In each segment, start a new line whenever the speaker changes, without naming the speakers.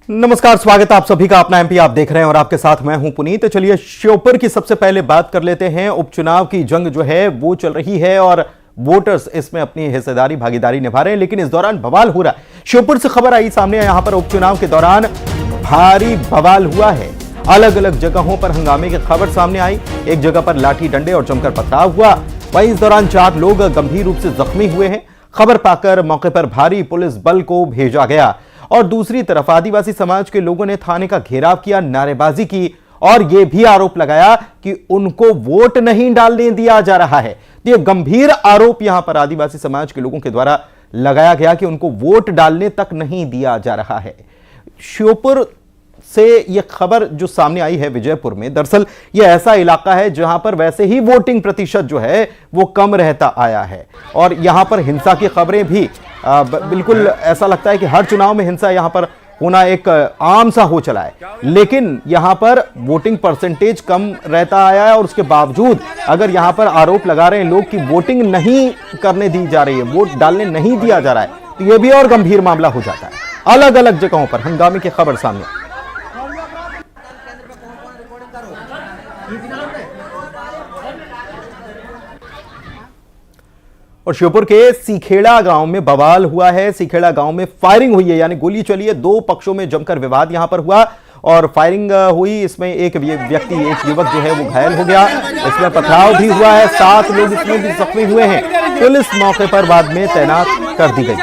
नमस्कार, स्वागत है आप सभी का अपना एमपी आप देख रहे हैं और आपके साथ मैं हूं पुनीत। तो चलिए श्योपुर की सबसे पहले बात कर लेते हैं। उपचुनाव की जंग जो है वो चल रही है और वोटर्स इसमें अपनी हिस्सेदारी भागीदारी निभा रहे हैं, लेकिन इस दौरान बवाल हो रहा है। श्योपुर से खबर आई सामने, यहां पर उपचुनाव के दौरान भारी बवाल हुआ है। अलग अलग जगहों पर हंगामे की खबर सामने आई। एक जगह पर लाठी डंडे और जमकर पथराव हुआ। वहीं इस दौरान 4 लोग गंभीर रूप से जख्मी हुए हैं। खबर पाकर मौके पर भारी पुलिस बल को भेजा गया और दूसरी तरफ आदिवासी समाज के लोगों ने थाने का घेराव किया, नारेबाजी की और यह भी आरोप लगाया कि उनको वोट नहीं डालने दिया जा रहा है। यह गंभीर आरोप यहां पर आदिवासी समाज के लोगों के द्वारा लगाया गया कि उनको वोट डालने तक नहीं दिया जा रहा है। श्योपुर से यह खबर जो सामने आई है विजयपुर में, दरअसल यह ऐसा इलाका है जहां पर वैसे ही वोटिंग प्रतिशत जो है वो कम रहता आया है और यहां पर हिंसा की खबरें भी बिल्कुल ऐसा लगता है कि हर चुनाव में हिंसा यहां पर होना एक आम सा हो चला है, लेकिन यहां पर वोटिंग परसेंटेज कम रहता आया है और उसके बावजूद अगर यहां पर आरोप लगा रहे हैं लोग कि वोटिंग नहीं करने दी जा रही है, वोट डालने नहीं दिया जा रहा है, तो यह भी और गंभीर मामला हो जाता है। अलग अलग जगहों पर हंगामे की खबर सामने। और श्योपुर के सीखेड़ा गांव में बवाल हुआ है। सीखेड़ा गांव में फायरिंग हुई है, यानी गोली चली है। 2 पक्षों में जमकर विवाद यहां पर हुआ और फायरिंग हुई। इसमें एक युवक जो है वो घायल हो गया। इसमें पथराव भी हुआ है। 7 लोग इसमें भी जख्मी हुए हैं। पुलिस मौके पर बाद में तैनात कर दी गई।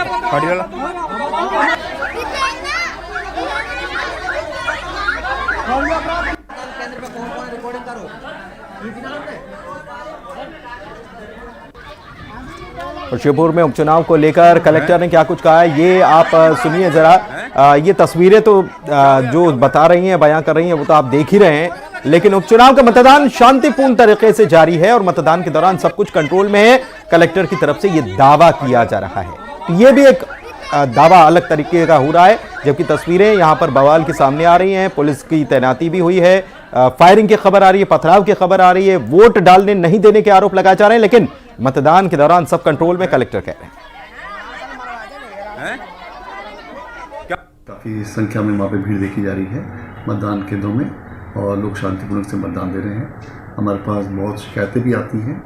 और श्योपुर में उपचुनाव को लेकर कलेक्टर ने क्या कुछ कहा है ये आप सुनिए जरा। ये तस्वीरें तो जो बता रही हैं, बयां कर रही हैं, वो तो आप देख ही रहे हैं, लेकिन उपचुनाव का मतदान शांतिपूर्ण तरीके से जारी है और मतदान के दौरान सब कुछ कंट्रोल में है। कलेक्टर की तरफ से ये दावा किया जा रहा है। ये भी एक दावा अलग तरीके का हो रहा है, जबकि तस्वीरें यहां पर बवाल के सामने आ रही हैं। पुलिस की तैनाती भी हुई है, फायरिंग की खबर आ रही है, पथराव की खबर आ रही है, वोट डालने नहीं देने के आरोप लगाए जा रहे हैं, लेकिन मतदान के दौरान सब कंट्रोल में, कलेक्टर कह रहे हैं।
काफी संख्या में वहाँ पे भीड़ देखी जा रही है मतदान केंद्रों में और लोग शांतिपूर्वक से मतदान दे रहे हैं। हमारे पास बहुत शिकायतें भी आती हैं।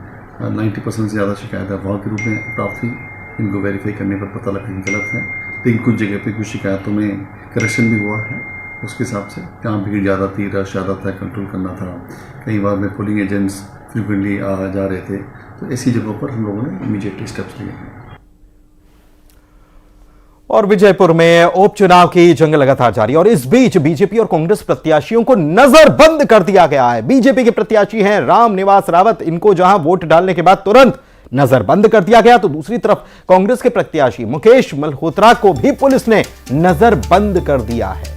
90% से ज़्यादा शिकायतें अफवाह के रूप में प्राप्त हुई। इनको वेरीफाई करने पर पता लगा कि गलत है, लेकिन कुछ जगह पे कुछ शिकायतों में करेक्शन भी हुआ है उसके हिसाब से। जहाँ भीड़ ज़्यादा थी, रश ज़्यादा था, कंट्रोल करना था। कई बार में पोलिंग एजेंट्स फ्रिक्वेंटली आ जा रहे थे, तो ऐसी जगहों पर हम लोगों ने इमीडिएटली स्टेप्स लिए हैं।
और विजयपुर में उपचुनाव की जंग लगातार जारी और इस बीच बीजेपी और कांग्रेस प्रत्याशियों को नजरबंद कर दिया गया है। बीजेपी के प्रत्याशी हैं राम निवास रावत, इनको जहां वोट डालने के बाद तुरंत नजरबंद कर दिया गया, तो दूसरी तरफ कांग्रेस के प्रत्याशी मुकेश मल्होत्रा को भी पुलिस ने नजरबंद कर दिया है।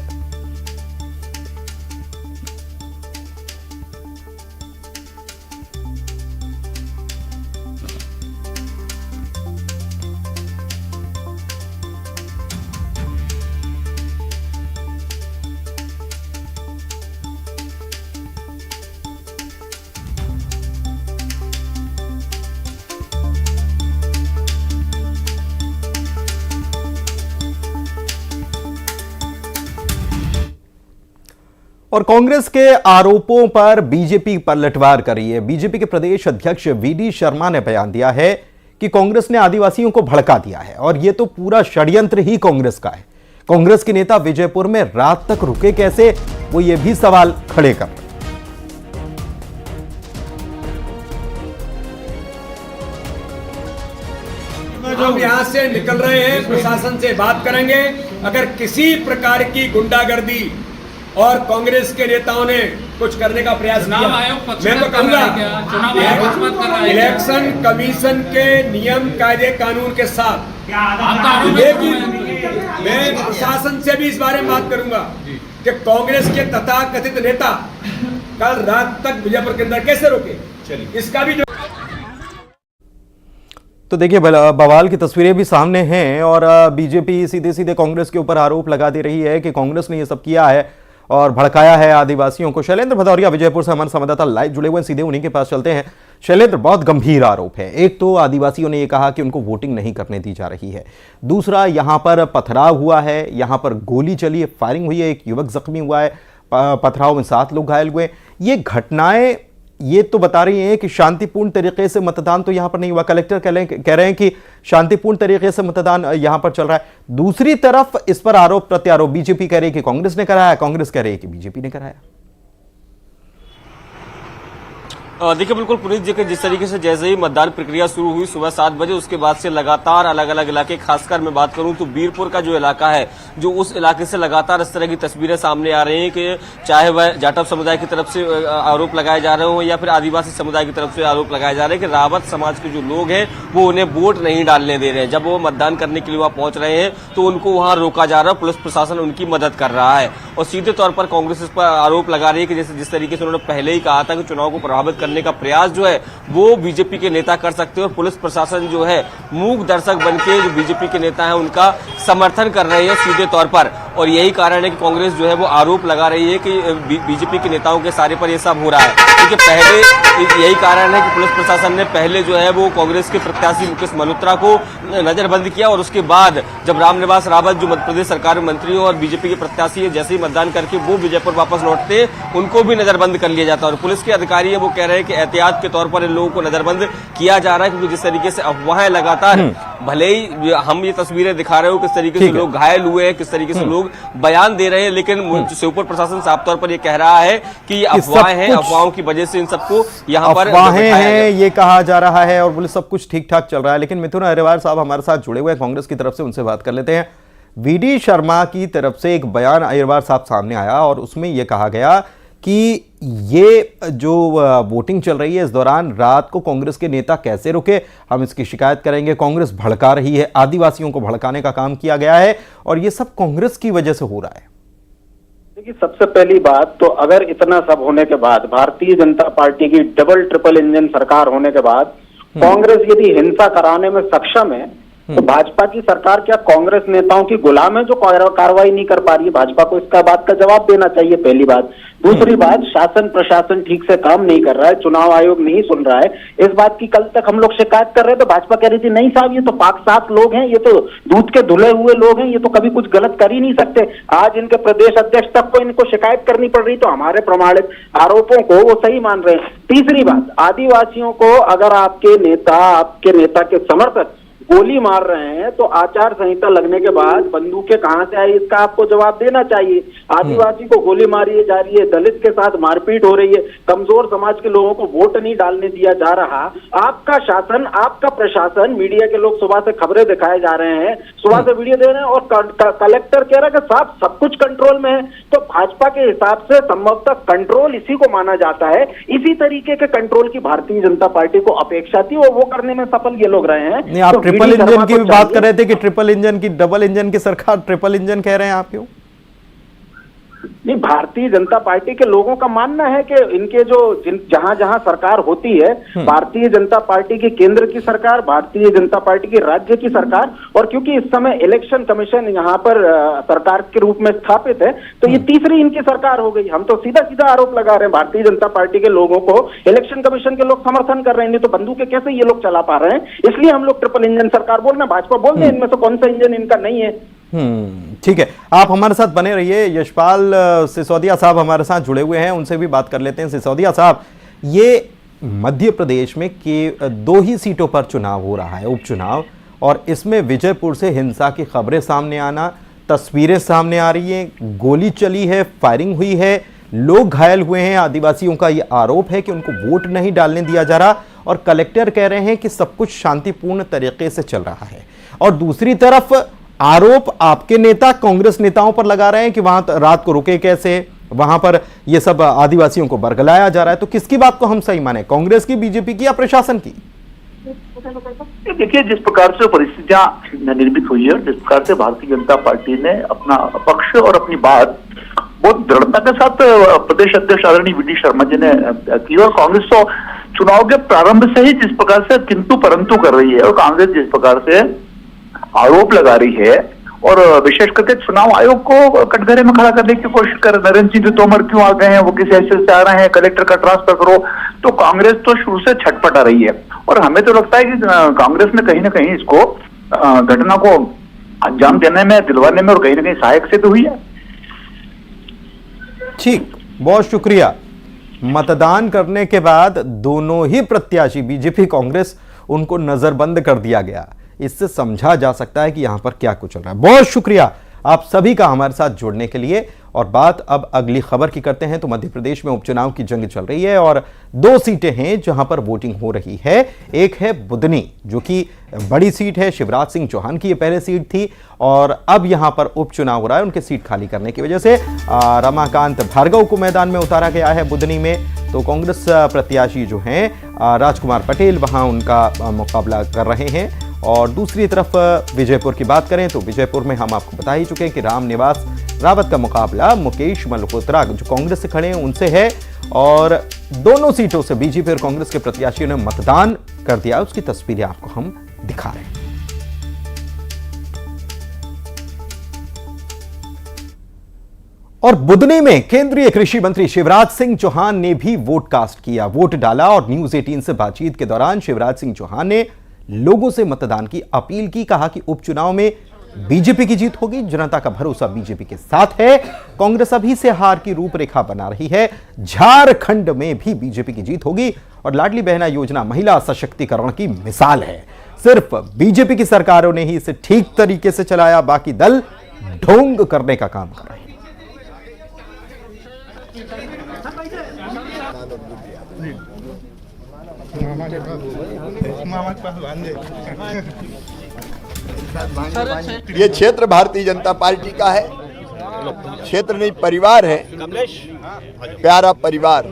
और कांग्रेस के आरोपों पर बीजेपी पलटवार कर रही है। बीजेपी के प्रदेश अध्यक्ष वीडी शर्मा ने बयान दिया है कि कांग्रेस ने आदिवासियों को भड़का दिया है और यह तो पूरा षड्यंत्र ही कांग्रेस का है। कांग्रेस के नेता विजयपुर में रात तक रुके कैसे, वो ये भी सवाल खड़े कर।
हम यहां से निकल रहे हैं, प्रशासन से बात करेंगे। अगर किसी प्रकार की गुंडागर्दी और कांग्रेस के नेताओं ने कुछ करने का प्रयास किया, मैं तो कहूंगा इलेक्शन कमीशन के नियम कायदे कानून के साथ, लेकिन मैं प्रशासन से भी इस बारे में बात करूंगा कि कांग्रेस के तथाकथित नेता कल रात तक विजयपुर के अंदर कैसे रोके, चलिए इसका भी।
तो देखिए बवाल की तस्वीरें भी सामने हैं और बीजेपी सीधे सीधे कांग्रेस के ऊपर आरोप लगा दे रही है कि कांग्रेस ने यह सब किया है और भड़काया है आदिवासियों को। शैलेंद्र भदौरिया विजयपुर से हमारे संवाददाता लाइव जुड़े हुए हैं, सीधे उन्हीं के पास चलते हैं। शैलेंद्र, बहुत गंभीर आरोप है। एक तो आदिवासियों ने यह कहा कि उनको वोटिंग नहीं करने दी जा रही है, दूसरा यहां पर पथराव हुआ है, यहां पर गोली चली है, फायरिंग हुई है, एक युवक जख्मी हुआ है, पथराव में 7 लोग घायल हुए। ये घटनाएं ये तो बता रही हैं कि शांतिपूर्ण तरीके से मतदान तो यहां पर नहीं हुआ। कलेक्टर कह रहे हैं कि शांतिपूर्ण तरीके से मतदान यहां पर चल रहा है। दूसरी तरफ इस पर आरोप प्रत्यारोप, बीजेपी कह रही है कि कांग्रेस ने कराया, कांग्रेस कह रही है कि बीजेपी ने कराया।
देखिए, बिल्कुल पुनीत जी के जिस तरीके से जैसे ही मतदान प्रक्रिया शुरू हुई सुबह 7 बजे, उसके बाद से लगातार अलग अलग इलाके, खासकर मैं बात करूं तो बीरपुर का जो इलाका है, जो उस इलाके से लगातार इस तरह की तस्वीरें सामने आ रही हैं कि चाहे वह जाटव समुदाय की तरफ से आरोप लगाए जा रहे हो या फिर आदिवासी समुदाय की तरफ से आरोप लगाए जा रहे हैं कि रावत समाज के जो लोग हैं वो उन्हें वोट नहीं डालने दे रहे हैं। जब वो मतदान करने के लिए वहां पहुंच रहे हैं तो उनको वहां रोका जा रहा है, पुलिस प्रशासन उनकी मदद कर रहा है। और सीधे तौर पर कांग्रेस इस पर आरोप लगा रही है कि जैसे जिस तरीके से उन्होंने पहले ही कहा था कि चुनाव को प्रभावित करने का प्रयास जो है वो बीजेपी के नेता कर सकते हैं, और पुलिस प्रशासन जो है मूक दर्शक बनके जो बीजेपी के नेता हैं उनका समर्थन कर रहे हैं सीधे तौर पर। और यही कारण है कि कांग्रेस जो है वो आरोप लगा रही है कि बीजेपी के नेताओं के सारे पर ये सब हो रहा है, क्योंकि पहले यही कारण है कि पुलिस प्रशासन ने पहले जो है वो कांग्रेस के प्रत्याशी मुकेश मल्होत्रा को नजरबंद किया, और उसके बाद जब रामनिवास रावत जो मध्य प्रदेश सरकार में मंत्री और बीजेपी के प्रत्याशी है, जैसे ही मतदान करके वो विजयपुर वापस लौटते उनको भी नजरबंद कर लिया जाता है। और पुलिस के अधिकारी है वो कह रहे हैं कि एहतियात के तौर पर इन लोगों को नजरबंद किया जा रहा है, क्योंकि जिस तरीके से अफवाहें लगातार, भले ही हम ये तस्वीरें दिखा रहे हो किस तरीके से लोग घायल हुए हैं, किस तरीके से लोग बयान दे रहे हैं, लेकिन श्योपुर प्रशासन साफ तौर पर ये कह रहा है कि ये अफवाहें हैं, अफवाहों की वजह से इन सबको यहाँ पर
अफवाहें हैं ये कहा जा रहा है, और बोले सब कुछ ठीक ठाक चल रहा है। लेकिन मिथुन अग्रवाल साहब हमारे साथ जुड़े हुए हैं कांग्रेस की तरफ से, उनसे बात कर लेते हैं। वीडी शर्मा की तरफ से एक बयान अग्रवाल साहब सामने आया और उसमें यह कहा गया कि ये जो वोटिंग चल रही है इस दौरान रात को कांग्रेस के नेता कैसे रुके, हम इसकी शिकायत करेंगे, कांग्रेस भड़का रही है, आदिवासियों को भड़काने का काम किया गया है और ये सब कांग्रेस की वजह से हो रहा है।
देखिए, सबसे पहली बात तो अगर इतना सब होने के बाद, भारतीय जनता पार्टी की डबल ट्रिपल इंजन सरकार होने के बाद कांग्रेस यदि हिंसा कराने में सक्षम है तो भाजपा की सरकार क्या कांग्रेस नेताओं की गुलाम है जो कार्रवाई नहीं कर पा रही है? भाजपा को इसका बात का जवाब देना चाहिए, पहली बात। दूसरी बात, शासन प्रशासन ठीक से काम नहीं कर रहा है, चुनाव आयोग नहीं सुन रहा है। इस बात की कल तक हम लोग शिकायत कर रहे थे तो भाजपा कह रही थी नहीं साहब ये तो पाक साफ लोग हैं, ये तो दूध के धुले हुए लोग हैं, ये तो कभी कुछ गलत कर ही नहीं सकते। आज इनके प्रदेश अध्यक्ष तक को इनको शिकायत करनी पड़ रही, तो हमारे प्रमाणित आरोपों को वो सही मान रहे हैं। तीसरी बात, आदिवासियों को अगर आपके नेता के समर्थक गोली मार रहे हैं तो आचार संहिता लगने के बाद बंदूकें कहां से आई इसका आपको जवाब देना चाहिए। आदिवासी को गोली मारी जा रही है, दलित के साथ मारपीट हो रही है, कमजोर समाज के लोगों को वोट नहीं डालने दिया जा रहा। आपका शासन, आपका प्रशासन, मीडिया के लोग सुबह से खबरें दिखाए जा रहे हैं, सुबह से वीडियो दे रहे हैं और कलेक्टर कह रहा है कि साहब सब कुछ कंट्रोल में है। तो भाजपा के हिसाब से संभवतः कंट्रोल इसी को माना जाता है। इसी तरीके के कंट्रोल की भारतीय जनता पार्टी को अपेक्षा थी और वो करने में सफल ये लोग रहे हैं।
ट्रिपल इंजन की भी बात कर रहे थे कि ट्रिपल इंजन की, डबल इंजन की सरकार, ट्रिपल इंजन कह रहे हैं आप क्यों?
नहीं, भारतीय जनता पार्टी के लोगों का मानना है कि इनके जो जहां जहां सरकार होती है, भारतीय जनता पार्टी की केंद्र की सरकार, भारतीय जनता पार्टी की राज्य की सरकार, और क्योंकि इस समय इलेक्शन कमीशन यहाँ पर सरकार के रूप में स्थापित है तो ये तीसरी इनकी सरकार हो गई। हम तो सीधा सीधा आरोप लगा रहे हैं भारतीय जनता पार्टी के लोगों को, इलेक्शन कमीशन के लोग समर्थन कर रहे हैं, नहीं तो बंदूकें कैसे ये लोग चला पा रहे हैं। इसलिए हम लोग ट्रिपल इंजन सरकार बोल रहे हैं, भाजपा बोल रहे हैं इनमें से कौन सा इंजन इनका नहीं है।
ठीक है, आप हमारे साथ बने रहिए। यशपाल सिसोदिया साहब हमारे साथ जुड़े हुए हैं, उनसे भी बात कर लेते हैं। सिसोदिया साहब, ये मध्य प्रदेश में के 2 ही सीटों पर चुनाव हो रहा है, उपचुनाव, और इसमें विजयपुर से हिंसा की खबरें सामने आना, तस्वीरें सामने आ रही हैं, गोली चली है, फायरिंग हुई है, लोग घायल हुए हैं। आदिवासियों का ये आरोप है कि उनको वोट नहीं डालने दिया जा रहा और कलेक्टर कह रहे हैं कि सब कुछ शांतिपूर्ण तरीके से चल रहा है। और दूसरी तरफ आरोप आपके नेता कांग्रेस नेताओं पर लगा रहे हैं कि वहां रात को रुके कैसे, वहां पर ये सब आदिवासियों को बरगलाया जा रहा है। तो किसकी बात को हम सही माने, कांग्रेस की, बीजेपी की या प्रशासन की?
देखिए, जिस प्रकार से परिस्थितियां निर्मित हुई है, जिस प्रकार से भारतीय जनता पार्टी ने अपना पक्ष और अपनी बात बहुत दृढ़ता के साथ प्रदेश अध्यक्ष आदरणीय वीडी शर्मा जी ने की, और कांग्रेस तो चुनाव के प्रारंभ से ही जिस प्रकार से किंतु परंतु कर रही है और कांग्रेस जिस प्रकार से आरोप लगा रही है और विशेष करके चुनाव आयोग को कटघरे में खड़ा करने की कोशिश कर नरेंद्र सिंह तोमर क्यों आ गए हैं, वो किस हैसियत से आ रहे हैं, कलेक्टर का ट्रांसफर करो। तो कांग्रेस तो शुरू से छटपटा रही है और हमें तो लगता है कि कांग्रेस ने कहीं ना कहीं इसको घटना को अंजाम देने में, दिलवाने में और कहीं ना कहीं सहायक सिद्ध हुई है।
ठीक, बहुत शुक्रिया। मतदान करने के बाद दोनों ही प्रत्याशी बीजेपी कांग्रेस उनको नजरबंद कर दिया गया। इससे समझा जा सकता है कि यहां पर क्या कुछ चल रहा है। बहुत शुक्रिया आप सभी का हमारे साथ जुड़ने के लिए। और बात अब अगली खबर की करते हैं। तो मध्य प्रदेश में उपचुनाव की जंग चल रही है और 2 सीटें हैं जहां पर वोटिंग हो रही है। एक है बुदनी, जो कि बड़ी सीट है, शिवराज सिंह चौहान की ये पहले सीट थी और अब यहां पर उपचुनाव हो रहा है। उनके सीट खाली करने की वजह से रमाकांत भार्गव को मैदान में उतारा गया है बुदनी में। तो कांग्रेस प्रत्याशी जो हैं राजकुमार पटेल वहां उनका मुकाबला कर रहे हैं। और दूसरी तरफ विजयपुर की बात करें तो विजयपुर में हम आपको बता ही चुके हैं कि रामनिवास रावत का मुकाबला मुकेश मल्होत्रा जो कांग्रेस से खड़े हैं उनसे है। और दोनों सीटों से बीजेपी और कांग्रेस के प्रत्याशियों ने मतदान कर दिया। उसकी तस्वीरें आपको हम दिखा रहे हैं। और बुदनी में केंद्रीय कृषि मंत्री शिवराज सिंह चौहान ने भी वोट कास्ट किया, वोट डाला। और न्यूज 18 से बातचीत के दौरान शिवराज सिंह चौहान ने लोगों से मतदान की अपील की। कहा कि उपचुनाव में बीजेपी की जीत होगी, जनता का भरोसा बीजेपी के साथ है। कांग्रेस अभी से हार की रूपरेखा बना रही है। झारखंड में भी बीजेपी की जीत होगी। और लाडली बहना योजना महिला सशक्तिकरण की मिसाल है। सिर्फ बीजेपी की सरकारों ने ही इसे ठीक तरीके से चलाया, बाकी दल ढोंग करने का काम कर रहे हैं।
ये क्षेत्र भारतीय जनता पार्टी का है, क्षेत्र नहीं परिवार है, प्यारा परिवार।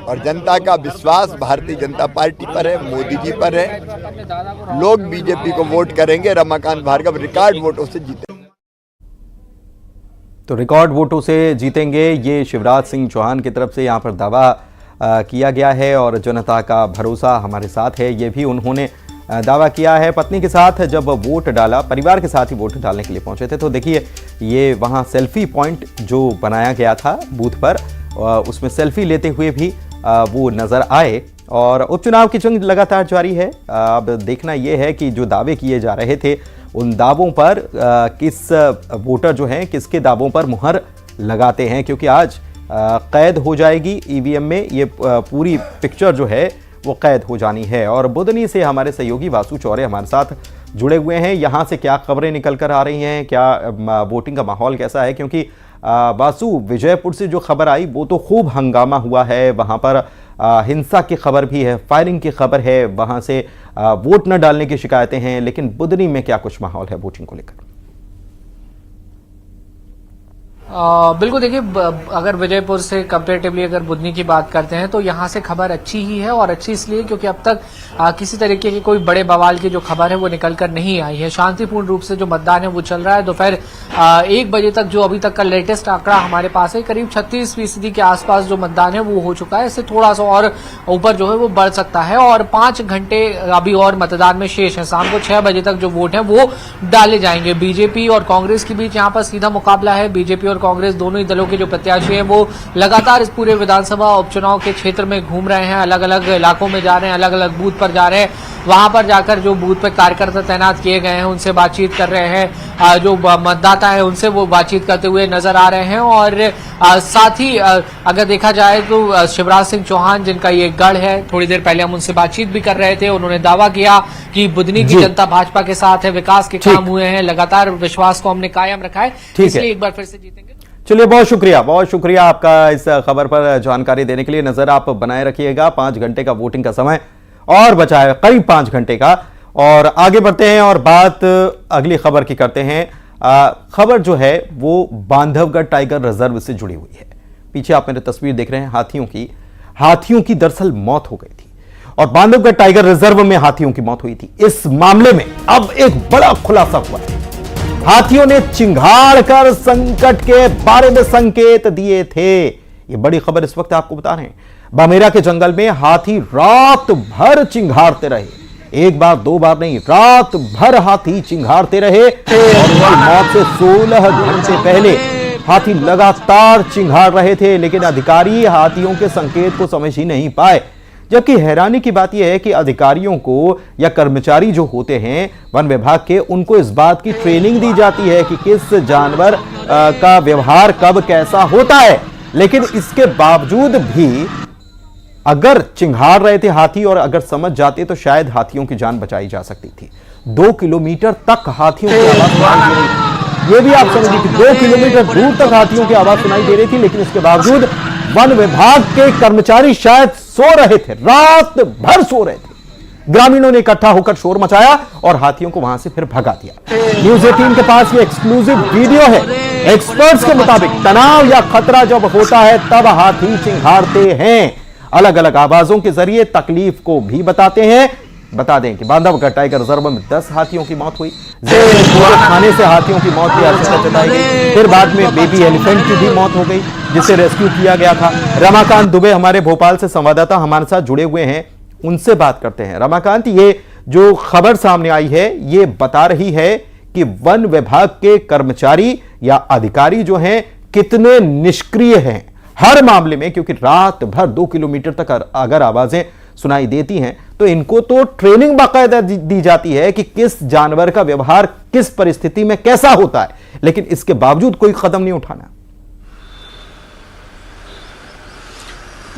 और जनता का विश्वास भारतीय जनता पार्टी पर है, मोदी जी पर है। लोग बीजेपी को वोट करेंगे। रमाकांत भार्गव रिकॉर्ड वोटों से जीते।
तो रिकॉर्ड वोटों से जीतेंगे, ये शिवराज सिंह चौहान की तरफ से यहां पर दावा किया गया है। और जनता का भरोसा हमारे साथ है, ये भी उन्होंने दावा किया है। पत्नी के साथ जब वोट डाला, परिवार के साथ ही वोट डालने के लिए पहुंचे थे। तो देखिए ये वहां सेल्फी पॉइंट जो बनाया गया था बूथ पर, उसमें सेल्फी लेते हुए भी वो नजर आए। और उपचुनाव की जंग लगातार जारी है। अब देखना यह है कि जो दावे किए जा रहे थे उन दावों पर किस वोटर जो हैं किसके दावों पर मुहर लगाते हैं, क्योंकि आज कैद हो जाएगी ईवीएम में। ये पूरी पिक्चर जो है वो कैद हो जानी है। और बुदनी से हमारे सहयोगी वासु चौरे हमारे साथ जुड़े हुए हैं। यहाँ से क्या खबरें निकल कर आ रही हैं, क्या वोटिंग का माहौल कैसा है? क्योंकि वासु, विजयपुर से जो खबर आई वो तो खूब हंगामा हुआ है, वहाँ पर हिंसा की खबर भी है, फायरिंग की खबर है, वहाँ से वोट न डालने की शिकायतें हैं। लेकिन बुदनी में क्या कुछ माहौल है वोटिंग को लेकर?
बिल्कुल, देखिए अगर विजयपुर से कंपेरेटिवली अगर बुदनी की बात करते हैं तो यहाँ से खबर अच्छी ही है। और अच्छी इसलिए क्योंकि अब तक किसी तरीके की कोई बड़े बवाल की जो खबर है वो निकल कर नहीं आई है। शांतिपूर्ण रूप से जो मतदान है वो चल रहा है। दोपहर 1 बजे तक जो अभी तक का लेटेस्ट आंकड़ा हमारे पास है, करीब 36% के आसपास जो मतदान है वो हो चुका है। इससे थोड़ा सा और ऊपर जो है वो बढ़ सकता है। और 5 घंटे अभी और मतदान में शेष है। शाम को 6 बजे तक जो वोट है वो डाले जाएंगे। बीजेपी और कांग्रेस के बीच यहाँ पर सीधा मुकाबला है। बीजेपी और कांग्रेस दोनों ही दलों के जो प्रत्याशी हैं वो लगातार इस पूरे विधानसभा उपचुनाव के क्षेत्र में घूम रहे हैं, अलग अलग इलाकों में जा रहे हैं, अलग अलग बूथ पर जा रहे हैं। वहां पर जाकर जो बूथ पर कार्यकर्ता तैनात किए गए हैं उनसे बातचीत कर रहे हैं, जो मतदाता है उनसे वो बातचीत करते हुए नजर आ रहे हैं। और साथ ही अगर देखा जाए तो शिवराज सिंह चौहान जिनका ये गढ़ है, थोड़ी देर पहले हम उनसे बातचीत भी कर रहे थे। उन्होंने दावा किया कि बुदनी की जनता भाजपा के साथ है, विकास के काम हुए हैं, लगातार विश्वास को हमने कायम रखा है, इसलिए एक बार फिर से जीतेंगे।
चलिए, बहुत शुक्रिया आपका इस खबर पर जानकारी देने के लिए। नजर आप बनाए रखिएगा। 5 घंटे का वोटिंग का समय और बचा है, करीब 5 घंटे का। और आगे बढ़ते हैं और बात अगली खबर की करते हैं। खबर जो है वो बांधवगढ़ टाइगर रिजर्व से जुड़ी हुई है। पीछे आप मेरी तस्वीर देख रहे हैं हाथियों की दरअसल मौत हो गई थी और बांधवगढ़ टाइगर रिजर्व में हाथियों की मौत हुई थी। इस मामले में अब एक बड़ा खुलासा हुआ है। हाथियों ने चिंगाड़ कर संकट के बारे में संकेत दिए थे। यह बड़ी खबर इस वक्त आपको बता रहे हैं। बमेरा के जंगल में हाथी रात भर चिंगाड़ते रहे। एक बार दो बार नहीं, रात भर हाथी चिंघाड़ते रहे और उनकी मौत से 16 घंटे पहले हाथी लगातार चिंघाड़ रहे थे, लेकिन अधिकारी हाथियों के संकेत को समझ ही नहीं पाए। जबकि हैरानी की बात यह है कि अधिकारियों को या कर्मचारी जो होते हैं वन विभाग के, उनको इस बात की ट्रेनिंग दी जाती है कि किस जानवर का व्यवहार कब कैसा होता है, लेकिन इसके बावजूद भी अगर चिंघाड़ रहे थे हाथी और अगर समझ जाते तो शायद हाथियों की जान बचाई जा सकती थी। 2 किलोमीटर तक हाथियों की आवाज सुनाई दे रही थी। यह भी आप समझिए कि 2 किलोमीटर दूर तक हाथियों की आवाज सुनाई दे रही थी, लेकिन इसके बावजूद वन विभाग के कर्मचारी शायद सो रहे थे, रात भर सो रहे थे। ग्रामीणों ने इकट्ठा होकर शोर मचाया और हाथियों को वहां से फिर भगा दिया। न्यूज़ 18 के पास ये एक्सक्लूसिव वीडियो है। एक्सपर्ट्स के मुताबिक तनाव या खतरा जब होता है तब हाथी चिंघाड़ते हैं। अलग अलग आवाजों के जरिए तकलीफ को भी बताते हैं। बता दें कि बांधवगढ़ टाइगर रिजर्व में 10 हाथियों की मौत हुई। खाने से हाथियों की मौत की आशंका जताई गई। फिर बाद में बेबी एलिफेंट की भी मौत हो गई, जिसे रेस्क्यू किया गया था। रमाकांत दुबे हमारे भोपाल से संवाददाता हमारे साथ जुड़े हुए हैं, उनसे बात करते हैं। रमाकांत, ये जो खबर सामने आई है ये बता रही है कि वन विभाग के कर्मचारी या अधिकारी जो हैं कितने निष्क्रिय हैं हर मामले में, क्योंकि रात भर 2 किलोमीटर तक अगर आवाजें सुनाई देती हैं तो इनको तो ट्रेनिंग बाकायदा दी जाती है कि किस जानवर का व्यवहार किस परिस्थिति में कैसा होता है, लेकिन इसके बावजूद कोई कदम नहीं उठाना।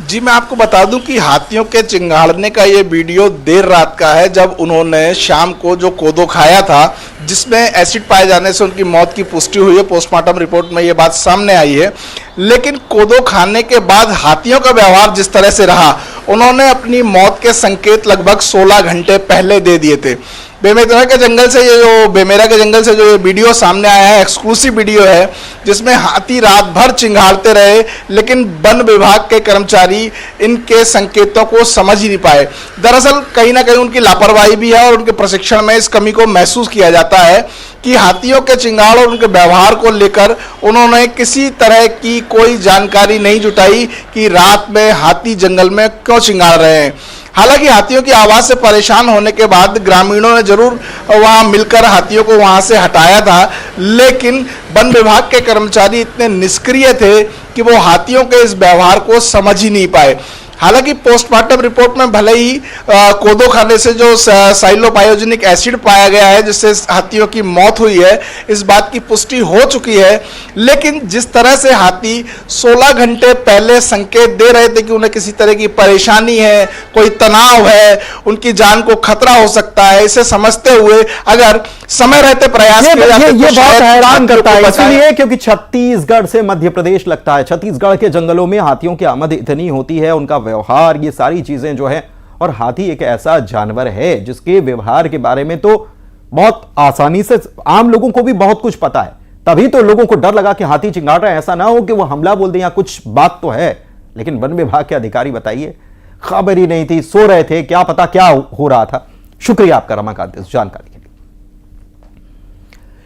जी, मैं आपको बता दूं कि हाथियों के चिंगाड़ने का ये वीडियो देर रात का है, जब उन्होंने शाम को जो कोदो खाया था जिसमें एसिड पाए जाने से उनकी मौत की पुष्टि हुई है। पोस्टमार्टम रिपोर्ट में ये बात सामने आई है। लेकिन कोदो खाने के बाद हाथियों का व्यवहार जिस तरह से रहा, उन्होंने अपनी मौत के संकेत लगभग 16 घंटे पहले दे दिए थे। बेमेरा के जंगल से ये वीडियो सामने आया है, एक्सक्लूसिव वीडियो है, जिसमें हाथी रात भर चिंघाड़ते रहे, लेकिन वन विभाग के कर्मचारी इनके संकेतों को समझ ही नहीं पाए। दरअसल कहीं ना कहीं उनकी लापरवाही भी है और उनके प्रशिक्षण में इस कमी को महसूस किया जाता है कि हाथियों के चिंगाड़ और उनके व्यवहार को लेकर उन्होंने किसी तरह की कोई जानकारी नहीं जुटाई कि रात में हाथी जंगल में क्यों चिंगाड़ रहे हैं। हालांकि हाथियों की आवाज़ से परेशान होने के बाद ग्रामीणों ने जरूर वहां मिलकर हाथियों को वहां से हटाया था, लेकिन वन विभाग के कर्मचारी इतने निष्क्रिय थे कि वो हाथियों के इस व्यवहार को समझ ही नहीं पाए। हालांकि पोस्टमार्टम रिपोर्ट में भले ही कोदो खाने से जो साइलोपायोजेनिक एसिड पाया गया है जिससे हाथियों की मौत हुई है, इस बात की पुष्टि हो चुकी है, लेकिन जिस तरह से हाथी 16 घंटे पहले संकेत दे रहे थे कि उन्हें किसी तरह की परेशानी है, कोई तनाव है, उनकी जान को खतरा हो सकता है, इसे समझते हुए अगर समय रहते प्रयास किए जाते
ये बहुत हैरान करता है, इसलिए क्योंकि छत्तीसगढ़ से मध्य प्रदेश लगता है। छत्तीसगढ़ के जंगलों में हाथियों की आमद इतनी होती है, उनका व्यवहार, ये सारी चीजें जो है, और हाथी एक ऐसा जानवर है जिसके व्यवहार के बारे में तो बहुत आसानी से आम लोगों को भी बहुत कुछ पता है। तभी तो लोगों को डर लगा कि हाथी चिंगाड़ रहा है, ऐसा ना हो कि वो हमला बोल दे या कुछ बात तो है। लेकिन वन विभाग के अधिकारी बताइए, खबर ही नहीं थी, सो रहे थे, क्या पता क्या हो रहा था। शुक्रिया आपका रमाकांत इस जानकारी के लिए।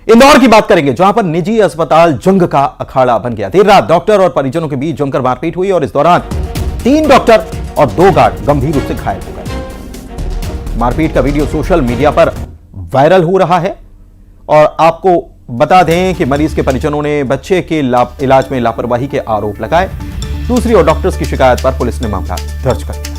इंदौर की बात करेंगे, जहां पर निजी अस्पताल जंग का अखाड़ा बन गया। देर रात डॉक्टर और परिजनों के बीच जमकर मारपीट हुई और इस दौरान 3 डॉक्टर और 2 गार्ड गंभीर रूप से घायल हो गए। मारपीट का वीडियो सोशल मीडिया पर वायरल हो रहा है और आपको बता दें कि मरीज के परिजनों ने बच्चे के इलाज में लापरवाही के आरोप लगाए। दूसरी ओर डॉक्टर्स की शिकायत पर पुलिस ने मामला दर्ज कर लिया।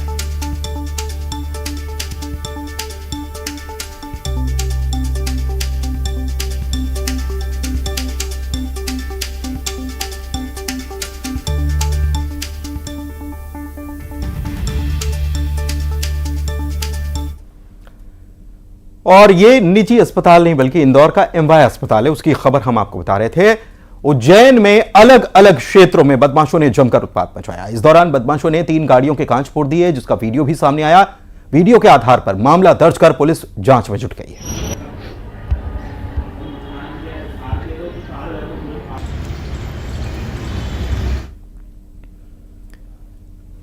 और ये निजी अस्पताल नहीं बल्कि इंदौर का एमवाय अस्पताल है, उसकी खबर हम आपको बता रहे थे। उज्जैन में अलग अलग क्षेत्रों में बदमाशों ने जमकर उत्पात मचाया। इस दौरान बदमाशों ने 3 गाड़ियों के कांच फोड़ दिए, जिसका वीडियो भी सामने आया। वीडियो के आधार पर मामला दर्ज कर पुलिस जांच में जुट गई है।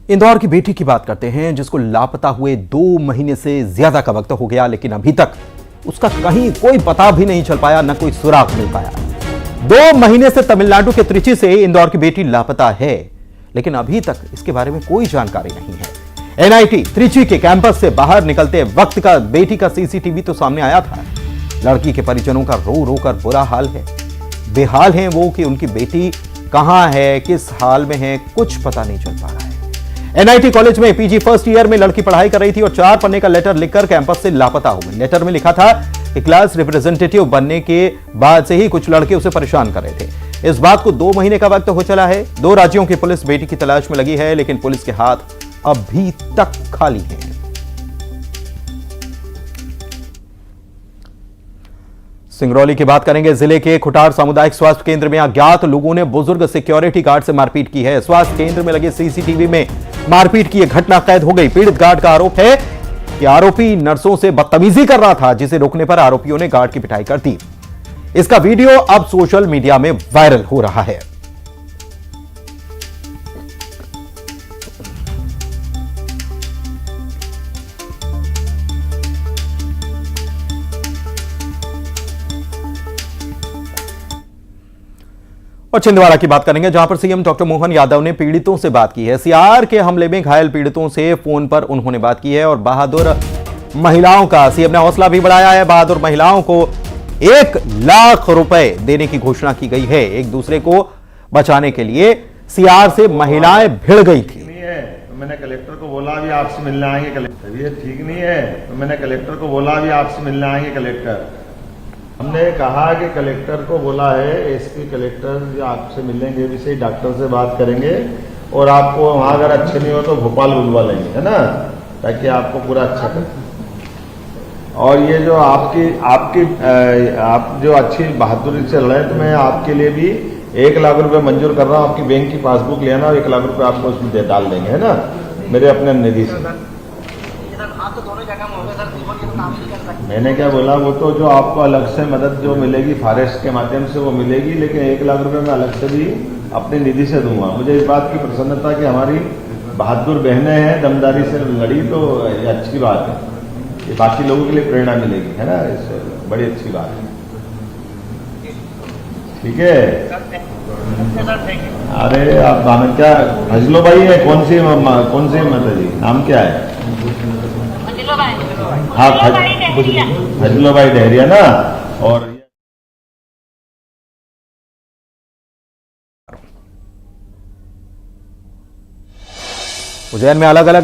इंदौर की बेटी की बात करते हैं, जिसको लापता हुए 2 महीने से ज्यादा का वक्त हो गया, लेकिन अभी तक उसका कहीं कोई पता भी नहीं चल पाया, न कोई सुराग मिल पाया। 2 महीने से तमिलनाडु के त्रिची से इंदौर की बेटी लापता है, लेकिन अभी तक इसके बारे में कोई जानकारी नहीं है। एनआईटी त्रिची के कैंपस से बाहर निकलते वक्त का बेटी का सीसीटीवी तो सामने आया था। लड़की के परिजनों का रो रो कर बुरा हाल है। बेहाल हैं वो कि उनकी बेटी कहां है, किस हाल में है, कुछ पता नहीं चल पा रहा है। एनआईटी कॉलेज में पीजी फर्स्ट ईयर में लड़की पढ़ाई कर रही थी और 4 पन्ने का लेटर लिखकर कैंपस से लापता हो गई। लेटर में लिखा था कि क्लास रिप्रेजेंटेटिव बनने के बाद से ही कुछ लड़के उसे परेशान कर रहे थे। इस बात को 2 महीने का वक्त हो चला है। 2 राज्यों की पुलिस बेटी की तलाश में लगी है, लेकिन पुलिस के हाथ अभी तक खाली हैं। सिंगरौली की बात करेंगे। जिले के खुटार सामुदायिक स्वास्थ्य केंद्र में अज्ञात लोगों ने बुजुर्ग सिक्योरिटी गार्ड से मारपीट की है। स्वास्थ्य केंद्र में लगे सीसीटीवी में मारपीट की यह घटना कैद हो गई। पीड़ित गार्ड का आरोप है कि आरोपी नर्सों से बदतमीजी कर रहा था, जिसे रोकने पर आरोपियों ने गार्ड की पिटाई कर दी। इसका वीडियो अब सोशल मीडिया में वायरल हो रहा है। और छिंदवाड़ा की बात करेंगे, जहां पर सीएम डॉक्टर मोहन यादव ने पीड़ितों से बात की है। सीआर के हमले में घायल पीड़ितों से फोन पर उन्होंने बात की है और बहादुर महिलाओं का सीएम ने हौसला भी बढ़ाया है। बहादुर महिलाओं को 1 लाख रुपए देने की घोषणा की गई है। एक दूसरे को बचाने के लिए सीआर से महिलाएं भिड़ गई थी।
तो मैंने कलेक्टर को बोला अभी आपसे मिलने आएंगे कलेक्टर, ये ठीक नहीं है। तो मैंने कलेक्टर को बोला अभी आपसे मिलने आएंगे कलेक्टर। हमने कहा कि कलेक्टर को बोला है, एसपी कलेक्टर जो आपसे मिलेंगे भी सही, डॉक्टर से बात करेंगे और आपको वहां अगर अच्छे नहीं हो तो भोपाल बुलवा लेंगे, है ना, ताकि आपको पूरा अच्छा करें। और ये जो आप जो अच्छी बहादुरी से लड़े, तो मैं आपके लिए भी 1 लाख रुपए मंजूर कर रहा हूँ। आपकी बैंक की पासबुक लेना और 1 लाख रुपए आपको उसमें डाल देंगे, है ना, मेरे अपने निधि से। मैंने क्या बोला, वो तो जो आपको अलग से मदद जो मिलेगी फॉरेस्ट के माध्यम से वो मिलेगी, लेकिन 1 लाख रुपए मैं अलग से भी अपनी निधि से दूंगा। मुझे इस बात की प्रसन्नता कि हमारी बहादुर बहनें हैं, दमदारी से लड़ी, तो ये अच्छी बात है। ये बाकी लोगों के लिए प्रेरणा मिलेगी, है ना, इससे बड़ी अच्छी बात है। ठीक है। अरे आप क्या फजलो भाई है, कौन सी माता जी, नाम क्या है? हाँ, फजलो भाई डहरिया ना। और
उज्जैन में अलग अलग